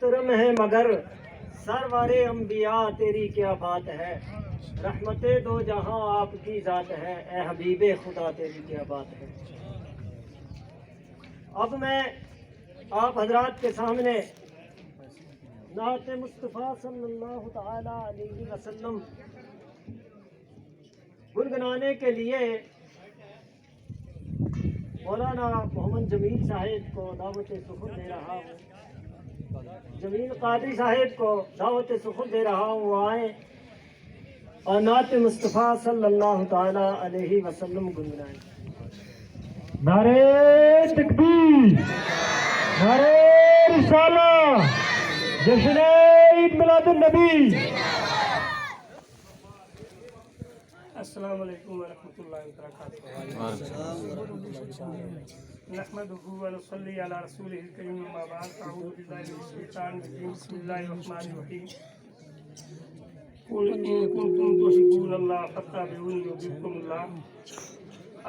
محترم ہے مگر سرور انبیاء تیری کیا بات ہے، رحمت دو جہاں آپ کی ذات ہے، اے حبیب خدا تیری کیا بات ہے۔ اب میں آپ حضرات کے سامنے نعت مصطفیٰ صلی اللہ تعالی علیہ وسلم گنگنانے کے لیے مولانا محمد جمیل صاحب کو دعوت سخن دے رہا ہوں، جمیل قادری صاحب کو دعوت سخن دے رہا ہوں، وہ آئیں اور نعت مصطفیٰ صلی اللہ تعالی علیہ وسلم گنگنائیں۔ نعرہ تکبیر، نعرہ رسالہ، جشن عید میلاد النبی۔ السلام علیکم ورحمۃ اللہ وبرکاتہ۔ نحمدہ ونصلی علی رسولہ الکریم، اما بعد، اعوذ باللہ من الشیطان الرجیم، بسم اللہ الرحمن الرحیم۔ قل ان کنتم تحبون اللہ فاتبعونی یحببکم اللہ۔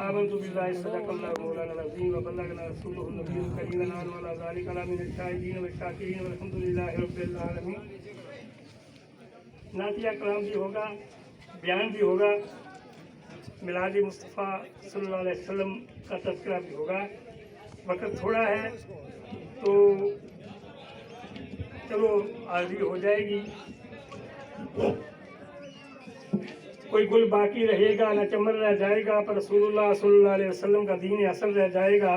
آمنت باللہ صدق اللہ مولانا العظیم وبلغنا رسولہ النبی الکریم، ونحن علی ذلک من الشاہدین والشاکرین والحمد للہ رب العالمین۔ نعتیہ کلام بھی ہوگا، بیان بھی ہوگا، میلاد مصطفیٰ صلی اللہ علیہ وسلم کا تذکرہ بھی ہوگا۔ وقت تھوڑا ہے تو چلو حاضری ہو جائے گی، کوئی گل باقی رہے گا نہ چمن رہ جائے گا، پر رسول اللہ صلی اللہ علیہ وسلم کا دین اصل رہ جائے گا۔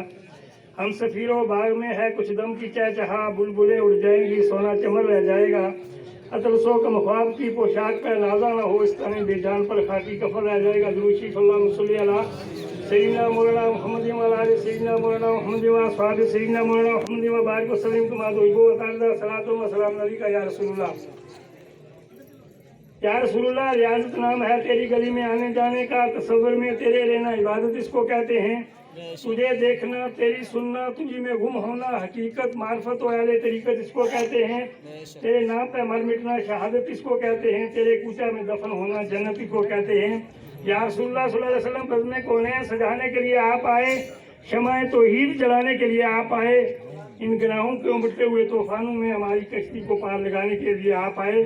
ہم سفیروں باغ میں ہے کچھ دم کی چہچہا، بلبلیں اڑ جائیں گی سونا چمن رہ جائے گا۔ اطلسو کم خواب کی پوشاک پہ نازا نہ ہو، اس طرح بے جان پر خاکی کفن رہ جائے گا۔ درود شریف اللہم صلی علی سیدنا مولانا محمد و علی سیدنا مولانا محمد و اصحاب سیدنا مولانا محمد و بارک وسلم کما دوئیبو وطاردہ صلاۃ و سلام علیکہ یا رسول اللہ۔ یا رسول اللہ، ریاضت نام ہے تیری گلی میں آنے جانے کا، تصور میں تیرے لینا عبادت اس کو کہتے ہیں۔ تجھے دیکھنا تیری سننا تجھی میں گم ہونا، حقیقت معرفت و اہل طریقت اس کو کہتے ہیں۔ تیرے نام پہ مر مٹنا شہادت اس کو کہتے ہیں، تیرے کوچہ میں دفن ہونا جنت اس کو کہتے ہیں۔ یا رسول اللہ صلی اللہ علیہ وسلم بزم کونین سجانے کے لیے آپ آئے، شمع توحید جلانے کے لیے آپ آئے، ان گناہوں کے امٹتے ہوئے طوفانوں میں ہماری کشتی کو پار لگانے کے لیے آپ آئے۔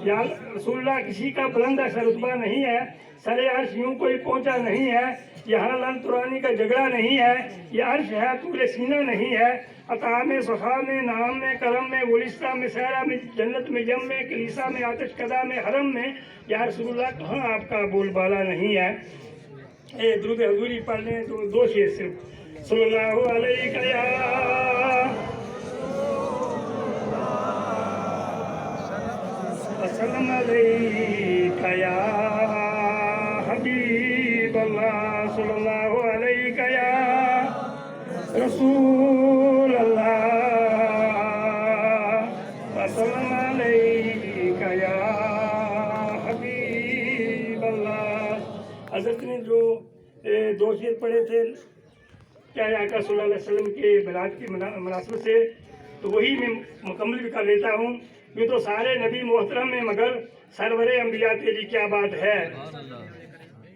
یا رسول اللہ، کسی کا بلند ایسا رتبہ نہیں ہے، سر عرش یوں کوئی پہنچا نہیں ہے، یہاں لن ترانی کا جھگڑا نہیں ہے، یہ عرش ہے طول سینہ نہیں ہے۔ عطا میں سخا میں نام میں کرم میں گلستہ میں صحرا میں جنت میں یم میں کلیسا میں آتش کدا میں حرم میں، یا رسول اللہ کہاں آپ کا بول بالا نہیں ہے۔ اے درود حضوری پڑھ لیں تو دو شعر صرف۔ صلی اللہ علیہ یا وسلم علیکہ یا حبیب اللہ، صلی اللہ علیہ یا رسول اللہ، وسلم علیکہ یا حبیب اللہ۔ حضرت نے جو دو شعر پڑھے تھے پیارے آقا صلی اللہ علیہ وسلم کے میلاد کی مناسبت سے، تو وہی میں مکمل بھی کر لیتا ہوں۔ یہ تو سارے نبی محترم ہیں مگر سرور انبیاء تیری کیا بات ہے،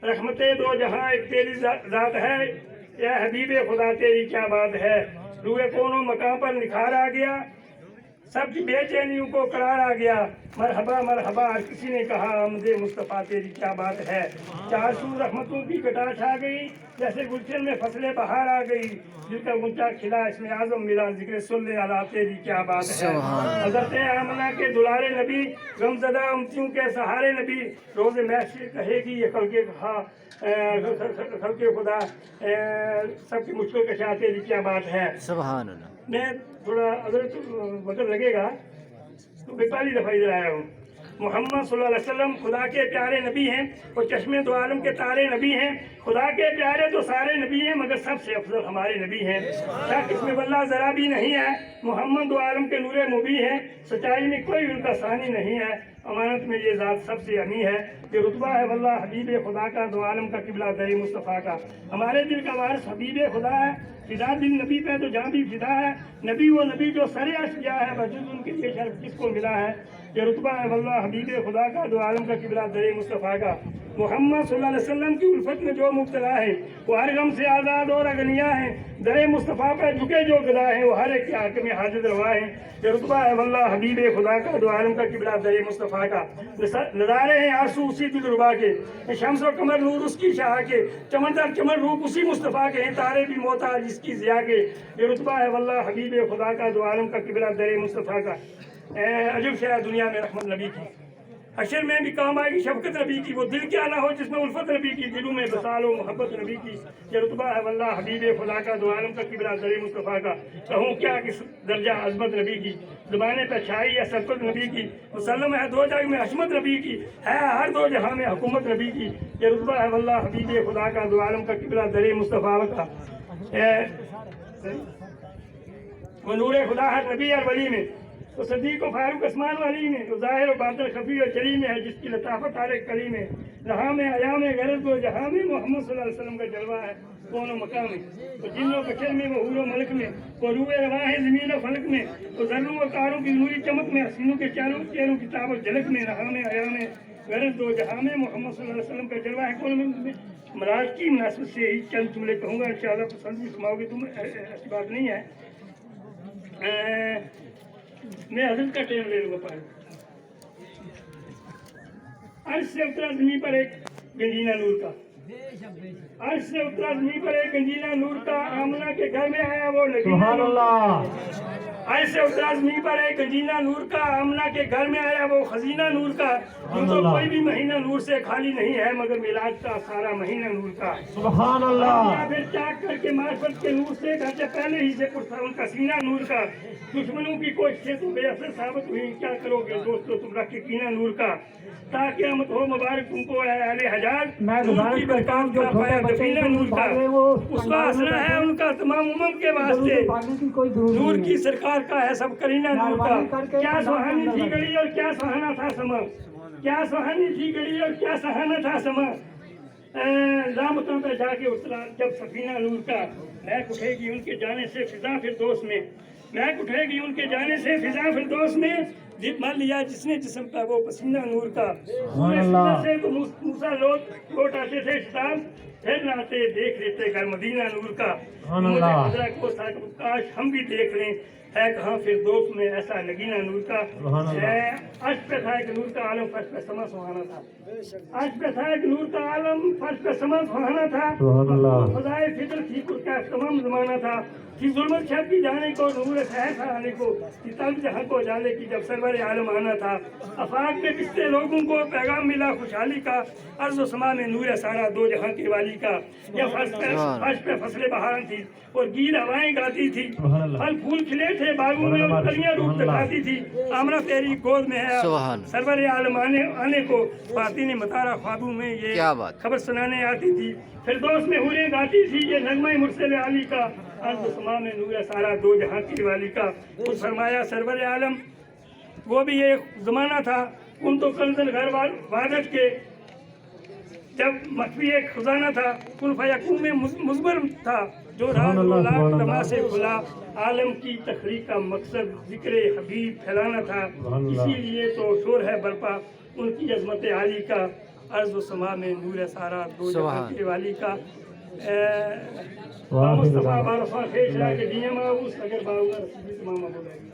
رحمت دو جہاں ایک تیری ذات ہے، یا حبیب خدا تیری کیا بات ہے۔ روئے کونوں مقام پر نکھار آ گیا، سب کی بے چینیوں کو قرار آ گیا، مرحبا مرحبا ہر کسی نے کہا آمد مصطفیٰ تیری کیا بات ہے۔ چار سو رحمتوں کی گٹا چھا گئی، جیسے گلشن میں فصلیں بہار آ گئی، دل کا گنچا کھلا اس میں اعظم ملا، ذکر صلی اللہ تیری کیا بات ہے۔ حضرت آمنہ کے دلارے نبی، غم زدہ امتیوں کے سہارے نبی، روز محشر کہے گی یہ خلق خدا سب کی مشکل کشا تیری کیا بات ہے۔ سبحان اللہ۔ میں تھوڑا حضرت وقت لگے گا تو میں پہلی دفعہ ادھر آیا ہوں۔ محمد صلی اللہ علیہ وسلم خدا کے پیارے نبی ہیں، اور چشمے دو عالم کے تارے نبی ہیں۔ خدا کے پیارے تو سارے نبی ہیں مگر سب سے افضل ہمارے نبی ہیں۔ شک اس میں واللہ ذرا بھی نہیں ہے، محمد دو عالم کے نور مبی ہیں، سچائی میں کوئی ان کا ثانی نہیں ہے، امانت میں یہ ذات سب سے امی ہے۔ یہ رتبہ ہے واللہ حبیب خدا کا، دو عالم کا قبلہ در مصطفیٰ کا۔ ہمارے دل کا وارث حبیب خدا ہے، فدا دل نبی پہ تو جہاں بھی فدا ہے، نبی وہ نبی جو سر عرش گیا ہے، وجود ان کے لیے شرف کس کو ملا ہے۔ یہ رتبہ ہے واللہ حبیب خدا کا، دو عالم کا قبلہ در مصطفیٰ کا۔ मोहम्मद सल्लल्लाहु अलैहि वसल्लम की उल्फत में जो मुब्तला है वो हर गम से आज़ाद और अगनिया है। दरे मुस्तफ़ा पर झुके जो गदा है वो हर एक के हक में हाजिर रवा है। ये रुतबा है वल्लाह हबीब खुदा का, दो आलम का किबला दरे मुस्तफ़ा का। नज़ारे हैं आंसू उसी दिलरुबा के, शम्स और कमर नूर उसकी शाह के, चमनदार चमन रूप उसी मुस्तफ़ा के हैं, तारे भी मोहताज जिसकी ज़िया के। ये रुतबा है वल्लाह हबीब खुदा का, दो आलम का किबला दरे मुस्तफ़ा का। अजब शय दुनिया में रहमत नबी की, हशर में भी काम आएगी शफकत नबी की। वो दिल क्या ना हो जिसमें उल्फत नबी की, दिलों में बसालो मोहब्बत नबी की। ये रुतबा है वल्लाह हबीब खुदा का, दो आलम का किबला दरे मुस्तफ़ा का। कहूँ क्या किस दर्जा अज़मत नबी की, ज़बाने पे छाई या सरपत नबी की। मुसल्लम है दो जग में हशमत नबी की, है हर दो जहां में हुकूमत नबी की। ये रुतबा है वल्लाह हबीब खुदा का, दो आलम का किबला दरे मुस्तफ़ा का। वो नूर खुदा है नबी और वली में, तो सदीक फारूक आसमान वाली में, तो ज़ाहिर और बातिन खफी और जली में है, जिसकी लताफत हर एक कली में। रहा में आया में गरज दो जहां में मोहम्मद सल्लल्लाहु अलैहि वसल्लम का जलवा है कौनो मकाम में। तो जिन्नो बशर में वो हूरो मलक में, वो रूए रवा है ज़मीन और फलक में, तो ज़र्रों और तारों की नूरी चमक में, हसीनों के चारों चेहरों की ताबत झलक में। रहा में आया में गरज दो जहां में मोहम्मद सल्लल्लाहु अलैहि वसल्लम का जलवा है कौनो में। मराज की मुनासिबत से ही चंद जुमले कहूँगा, इंशाअल्लाह पसंद भी समाओगे तुम, ऐसी बात नहीं है। मैं हजरत का टाइम ले लूँगा पानी। अर्श से उतरा ज़मीन पर एक गंजीना नूर का, अर्श से उतरा ज़मीन पर एक गंजीना नूर का, आमना के घर में आया वो सुभान अल्लाह। अर्श से उतरा ज़मीन पर एक गंजीना नूर का, आमना के घर में आया वो खजीना नूर का। यूं तो कोई भी महीना नूर से खाली नहीं है, मगर मिलाद का सारा महीना नूर का। सुभान अल्लाह। फिर चाक करके मार्फत के नूर से घटे पहले ही से पुरसा उनका सीना नूर का। दुश्मनों की कोशिशें तो बेअसर साबित हुई, क्या करोगे दोस्तों तुम रख के कीना नूर का। ताकि अमत हो मुबारक तुमको अहले हजार, नूर की बरकत का पाया दफीना नूर का। उसका हंसना है उनका तमाम उम्मत के वास्ते, नूर की सरकार का है सब करीना नूर का। क्या सुहानी थी गली और क्या सुहाना था समा, क्या सुहानी थी गली और क्या सुहाना था समा। लामतों पे जाके उतरा जब सफीना नूर का। महक उठेगी उनके जाने से फिजा फिरदौस में, महक उठेगी उनके जाने से फिजा फिरदौस में। मान लिया जिसने जिस्म का वो पसीना नूर का। से तो मूसा लौट आते थे शताब, फिर आते देख लेते घर मदीना नूर का। काश हम भी देख लें है कहाँ फिरदौस में ऐसा नगीना नूर का। अर्श पे था एक नूर का आलम, फर्श पे समा सुहाना था। अर्श पे था एक नूर का आलम, फर्श पे समा सुहाना था। खुदाए फिक्र थी उसका तमाम जमाना था। कि जुल्मत छप की जाने को नूर सहसा आने को, किताब जहाँ को जाने की जब सरवर आलम आना था। अफाक में पिछले लोगों को पैगाम मिला खुशहाली का, अर्ज़ व समा में नूर सारा दो जहाँ के वाली का। या फर्श पे फसलें बहार थी और गीत हवाएं गाती थी, फल फूल खिले थे बागों में और कलियां रूप दिखाती थी। आमना तेरी गोद में है सरवर आलम आने को, बाती ने मतारा ख्वाबों में ये खबर सुनाने आती थी। फिरदौस में हुरें गाती थी ये नगमा मुर्सले आली का, अर्ज़ समा में नूर सारा दो जहाँ की वाली का। कुछ फरमाया सरवर आलम वो भी एक ज़माना था, उन तो कंज़ल घर वादत के जब मख्फी एक खजाना था, कुल फयकून में मुज़बर था। जो राज लाख तमा से खुला, आलम की तखलीक का मकसद जिक्र हबीब फैलाना था। इसीलिए तो शोर है बरपा उनकी अज़मत आली का, अर्ज़ समा में नूर सारा दो जहाँ की वाली का। मुस्तफा बारफा खेश के दिए माऊस अगर बाउला तमाम बोले।